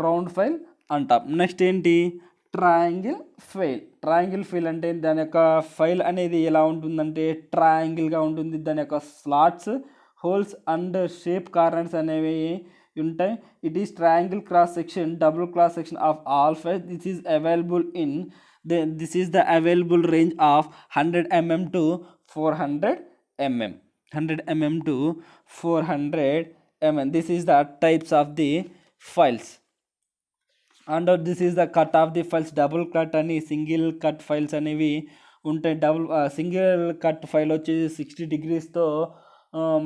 రౌండ్ ఫైల్ అంటాం. నెక్స్ట్ ఏంటి, ట్రయాంగిల్ ఫైల్ అంటే దాని యొక్క ఫైల్ అనేది ఎలా ఉంటుందంటే ట్రయాంగిల్గా ఉంటుంది. దాని యొక్క slots, holes and shape corners అనేవి ఉంటాయి. It is triangle cross section, double cross section of all file. This is the available range of 100 mm to 400 mm. 100 mm to 400 mm. This is the types of the files. And this is the cut of the files. Double cut అని single cut files అనేవి ఉంటాయి. Single cut file వచ్చేసి 60 degreesతో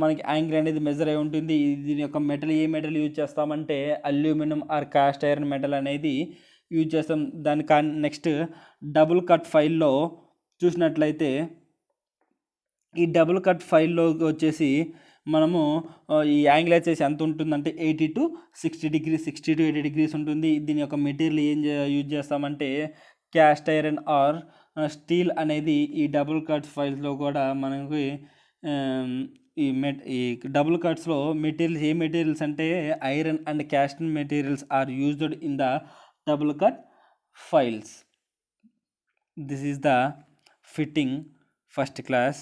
మనకి angle అనేది measure అయి ఉంటుంది. దీని యొక్క మెటల్ ఏ మెటల్ యూజ్ చేస్తామంటే aluminium or cast iron metal అనేది యూజ్ చేస్తాం. నెక్స్ట్ డబుల్ కట్ ఫైల్లో చూసినట్లయితే ఈ డబుల్ కట్ ఫైల్లో వచ్చేసి మనము ఈ యాంగిల్ వచ్చేసి ఎంత ఉంటుందంటే 80 to 60 degrees, 60 to 80 degrees ఉంటుంది. దీని యొక్క మెటీరియల్ యూజ్ చేస్తామంటే క్యాస్ట్ ఐరన్ ఆర్ స్టీల్ అనేది ఈ డబుల్ కట్ ఫైల్స్లో కూడా మనకి ఈ డబుల్ కట్స్లో ఏ మెటీరియల్స్ అంటే iron and cast materials are used in the double cut files. This is the fitting first class.